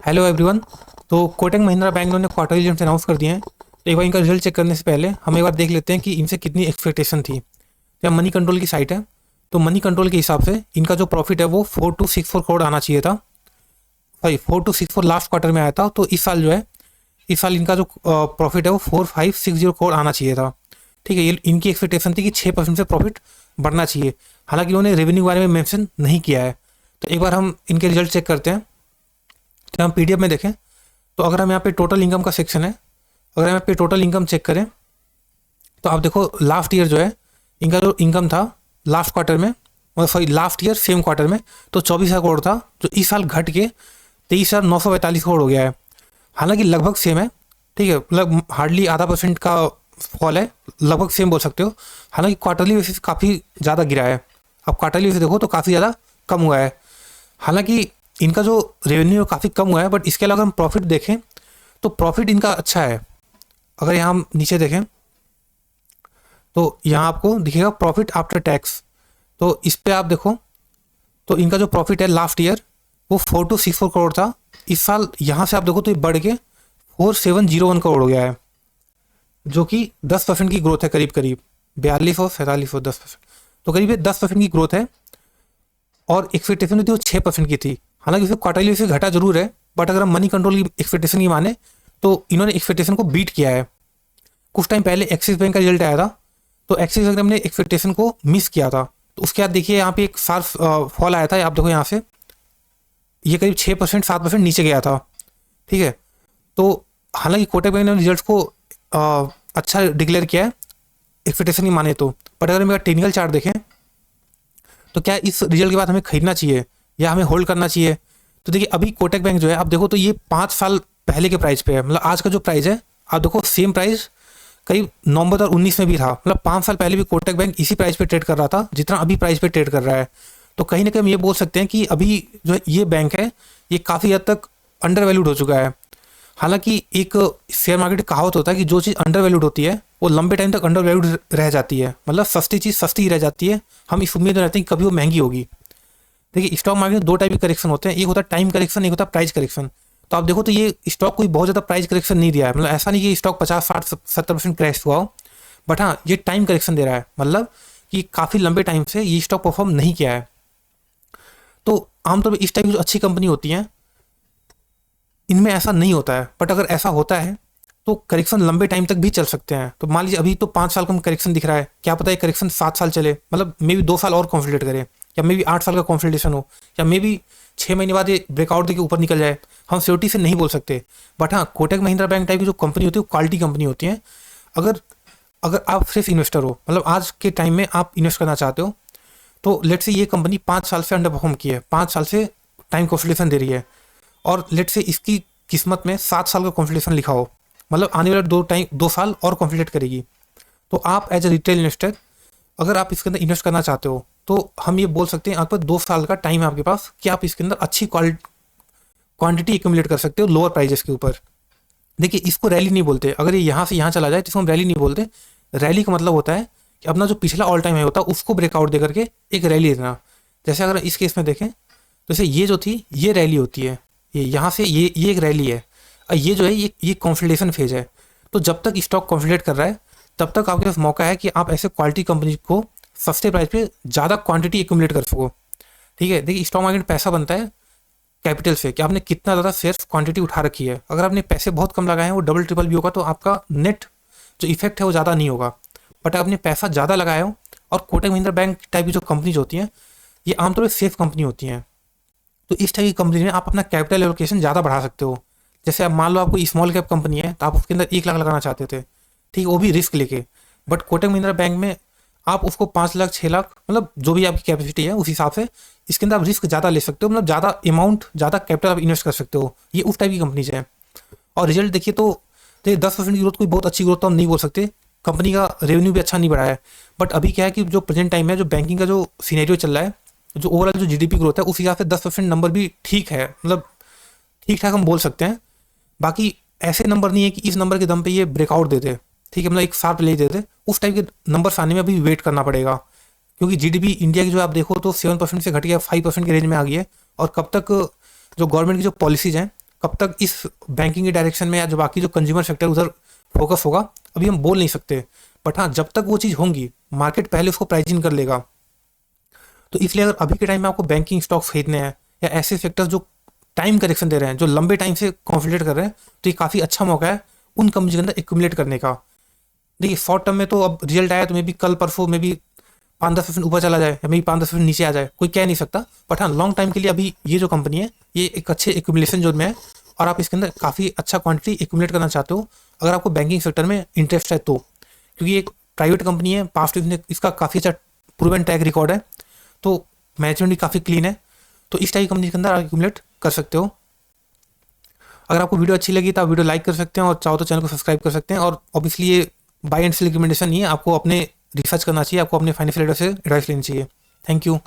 Hello everyone. तो Kotak Mahindra bank ने quarterly results announce कर दिए हैं। तो एक बार इनका रिजल्ट चेक करने से पहले हम एक बार देख लेते हैं कि इनसे कितनी एक्सपेक्टेशन थी। तो यहाँ मनी कंट्रोल की साइट है। तो मनी कंट्रोल के हिसाब से इनका जो प्रॉफिट है वो 4264 करोड़ आना चाहिए था। सॉरी, 4264 लास्ट क्वार्टर में आया था। तो इस साल जो है, इस साल इनका जो प्रॉफिट है वो 4560 करोड़ आना चाहिए था। ठीक है, ये इनकी एक्सपेक्टेशन थी कि 6% से प्रॉफिट बढ़ना चाहिए। हालांकि उन्होंने रेवेन्यू के बारे में मेंशन नहीं किया है। तो एक बार हम इनके रिजल्ट चेक करते हैं। तो हम पीडीएफ में देखें तो अगर हम यहाँ पे टोटल इनकम का सेक्शन है, अगर हम यहाँ पे टोटल इनकम चेक करें तो आप देखो लास्ट ईयर जो है इनका जो इनकम था लास्ट क्वार्टर में, sorry last year same quarter में, तो 24,000 करोड़ था, जो इस साल घट के 23,945 करोड़ हो गया है। हालांकि लगभग सेम है। ठीक है, मतलब हार्डली आधा परसेंट का फॉल है, लगभग सेम बोल सकते हो। हालांकि क्वार्टरली बेसिस काफ़ी ज़्यादा गिरा है। अब क्वार्टरली बेसिस देखो तो काफ़ी ज़्यादा कम हुआ है। हालांकि इनका जो रेवेन्यू काफ़ी कम हुआ है, बट इसके अलावा अगर हम प्रॉफिट देखें तो प्रॉफिट इनका अच्छा है। अगर यहाँ हम नीचे देखें तो यहाँ आपको दिखेगा प्रॉफिट आफ्टर टैक्स। तो इस पे आप देखो तो इनका जो प्रॉफिट है लास्ट ईयर वो 4264 करोड़ था। इस साल यहाँ से आप देखो तो ये बढ़ के 4701 करोड़ हो गया है, जो कि 10% की ग्रोथ है, करीब करीब 42 और 47 और 10%, तो करीब 10% की ग्रोथ है। और एक्सपेक्टेशन जो थी वो 6% की थी। हालांकि उससे क्वार्टरली से घटा जरूर है, बट अगर हम मनी कंट्रोल की एक्सपेक्टेशन की माने तो इन्होंने एक्सपेक्टेशन को बीट किया है। कुछ टाइम पहले एक्सिस बैंक का रिजल्ट आया था, तो एक्सिस बैंक ने एक्सपेक्टेशन को मिस किया था। तो उसके बाद देखिए यहाँ पे एक शार्प फॉल आया था, आप देखो यहाँ से ये करीब 6% 7% नीचे गया था। ठीक है, तो हालांकि कोटक बैंक ने रिजल्ट को अच्छा डिक्लेयर किया है एक्सपेक्टेशन की माने तो। बट अगर मेरा टेक्निकल चार्ट देखें तो क्या इस रिजल्ट के बाद हमें खरीदना चाहिए या हमें होल्ड करना चाहिए? तो देखिए अभी कोटक बैंक जो है आप देखो तो ये 5 साल पहले के प्राइस पे है। मतलब आज का जो प्राइस है आप देखो सेम प्राइस करीब नवंबर 2019 में भी था। मतलब 5 साल पहले भी कोटक बैंक इसी प्राइस पे ट्रेड कर रहा था जितना अभी प्राइस पे ट्रेड कर रहा है। तो कहीं ना कहीं हम ये बोल सकते हैं कि अभी जो है ये बैंक है ये काफ़ी हद तक अंडर वैल्यूड हो चुका है। हालांकि एक शेयर मार्केट की कहावत होता है कि जो चीज़ अंडर वैल्यूड होती है वो लंबे टाइम तक अंडर वैल्यूड रह जाती है। मतलब सस्ती चीज़ सस्ती ही रह जाती है। हम इस उम्मीद में रहते हैं कि कभी वो महंगी होगी। देखिए स्टॉक मार्केट में दो टाइप के करेक्शन होते हैं, एक होता है टाइम करेक्शन, एक होता है प्राइस करेक्शन। तो आप देखो तो ये स्टॉक कोई बहुत ज़्यादा प्राइस करेक्शन नहीं दिया है। मतलब ऐसा नहीं कि स्टॉक 50 60 70% क्रैश हुआ हो, बट हाँ ये टाइम करेक्शन दे रहा है। मतलब कि काफ़ी लंबे टाइम से ये स्टॉक परफॉर्म नहीं किया है। तो आमतौर पर इस टाइप की जो अच्छी कंपनी होती हैं इनमें ऐसा नहीं होता है, बट अगर ऐसा होता है तो करेक्शन लंबे टाइम तक भी चल सकते हैं। तो मान लीजिए अभी तो 5 साल का करेक्शन दिख रहा है, क्या पता है करेक्शन 7 साल चले, मतलब मे बी 2 साल और कॉन्सोलिडेट करे, या मे बी 8 साल का कॉन्सोलिडेशन हो, या मे बी 6 महीने बाद ये ब्रेकआउट देके ऊपर निकल जाए। हम सिक्योरिटी से नहीं बोल सकते। बट हाँ कोटक महिंद्रा बैंक टाइप की जो कंपनी होती है वो क्वालिटी कंपनी होती है। अगर अगर आप फ्रेश इन्वेस्टर हो, मतलब आज के टाइम में आप इन्वेस्ट करना चाहते हो, तो लेट से ये कंपनी 5 साल से अंडर परफॉर्म की है, 5 साल से टाइम कॉन्सोलिडेशन दे रही है, और लेट से इसकी किस्मत में 7 साल का कॉन्सोलिडेशन लिखा हो, मतलब आने वाले 2 साल और कॉन्सोलिडेट करेगी। तो आप एज ए रिटेल इन्वेस्टर अगर आप इसके अंदर इन्वेस्ट करना चाहते हो तो हम ये बोल सकते हैं आपके पास 2 साल का टाइम है आपके पास कि आप इसके अंदर अच्छी क्वांटिटी एक्यूमुलेट कर सकते हो लोअर प्राइजेस के ऊपर। देखिए इसको रैली नहीं बोलते। अगर ये यहाँ से यहाँ चला जाए तो इसको हम रैली नहीं बोलते। रैली का मतलब होता है कि अपना जो पिछला ऑल टाइम है होता है उसको ब्रेकआउट दे करके एक रैली देना। जैसे अगर इस केस में देखें तो जैसे ये जो थी ये रैली होती है, ये यहाँ से ये एक रैली है, और ये जो है ये कॉन्सोलिडेशन फेज है। तो जब तक स्टॉक कॉन्सोलिडेट कर रहा है तब तक आपके पास मौका है कि आप ऐसे क्वालिटी कंपनी को सस्ते प्राइस पे ज़्यादा क्वांटिटी एक्यूमुलेट कर सको। ठीक है, देखिए स्टॉक मार्केट में पैसा बनता है कैपिटल से, कि आपने कितना ज़्यादा शेयर्स क्वांटिटी उठा रखी है। अगर आपने पैसे बहुत कम लगाए हैं वो डबल ट्रिपल भी होगा तो आपका नेट जो इफेक्ट है वो ज़्यादा नहीं होगा। बट आपने पैसा ज़्यादा लगाया हो, और कोटक महिंद्रा बैंक टाइप की जो कंपनीज होती हैं ये आमतौर पर सेफ कंपनी होती हैं, तो इस टाइप की कंपनी में आप अपना कैपिटल एलोकेशन ज़्यादा बढ़ा सकते हो। जैसे अब मान लो आप कोई स्मॉल कैप कंपनी है तो आप उसके अंदर 1 लाख लगाना चाहते थे, ठीक है, वो भी रिस्क लेके। बट कोटक महिंद्रा बैंक में आप उसको 5 लाख 6 लाख, मतलब जो भी आपकी कैपेसिटी है उस हिसाब से इसके अंदर आप रिस्क ज़्यादा ले सकते हो, मतलब ज़्यादा अमाउंट ज़्यादा कैपिटल आप इन्वेस्ट कर सकते हो। ये उस टाइप की कंपनीज है। और रिजल्ट देखिए तो देखिए 10% की ग्रोथ कोई बहुत अच्छी ग्रोथ तो हम नहीं बोल सकते। कंपनी का रेवेन्यू भी अच्छा नहीं बढ़ा है। बट अभी क्या है कि जो प्रेजेंट टाइम है जो बैंकिंग का जो सीनेरियो चल रहा है, जो ओवरऑल जो जीडीपी ग्रोथ है उस हिसाब से 10% नंबर भी ठीक है, मतलब ठीक ठाक हम बोल सकते हैं। बाकी ऐसे नंबर नहीं है कि इस नंबर के दम पे ये ब्रेकआउट दे दे, ठीक है, मतलब एक शार्प ले देते, उस टाइप के नंबर्स आने में अभी वेट करना पड़ेगा। क्योंकि जीडीपी इंडिया की जो आप देखो तो 7% से घट गया 5% के रेंज में आ गई है। और कब तक जो गवर्नमेंट की जो पॉलिसीज हैं कब तक इस बैंकिंग के डायरेक्शन में या जो बाकी जो कंज्यूमर सेक्टर उधर फोकस होगा अभी हम बोल नहीं सकते। बट हाँ, जब तक वो चीज़ होंगी मार्केट पहले उसको प्राइस इन कर लेगा। तो इसलिए अगर अभी के टाइम में आपको बैंकिंग स्टॉक्स खरीदने हैं या ऐसे सेक्टर्स जो टाइम करेक्शन दे रहे हैं, जो लंबे टाइम से कॉन्सोलिडेट कर रहे हैं, तो ये काफ़ी अच्छा मौका है उन कंपनी के अंदर एक्यूमुलेट करने का। देखिए शॉर्ट टर्म में तो अब रिजल्ट आया तो मे बी कल परसों में भी 5-10% ऊपर चला जाए या मे बी 5-10% नीचे आ जाए, कोई कह नहीं सकता। बट हाँ, लॉन्ग टाइम के लिए अभी ये जो कंपनी है ये एक अच्छे एक्यूमुलेशन जोन में है और आप इसके अंदर काफ़ी अच्छा क्वांटिटी एक्यूमुलेट करना चाहते हो अगर आपको बैंकिंग सेक्टर में इंटरेस्ट है तो, क्योंकि ये एक प्राइवेट कंपनी है, पास्ट में इसका काफ़ी अच्छा प्रूवन ट्रैक रिकॉर्ड है, तो मैनेजमेंट भी काफ़ी क्लीन है। तो इस टाइप की कंपनी के अंदर आप एक्यूमुलेट कर सकते हो। अगर आपको वीडियो अच्छी लगी तो आप वीडियो लाइक कर सकते हैं और चाहो तो चैनल को सब्सक्राइब कर सकते हैं। और ऑब्वियसली ये बाय एंड सेल रिकमेंडेशन नहीं है, आपको अपने रिसर्च करना चाहिए, आपको अपने फाइनेंशियल एडवाइजर से एडवाइस लेनी चाहिए। Thank you.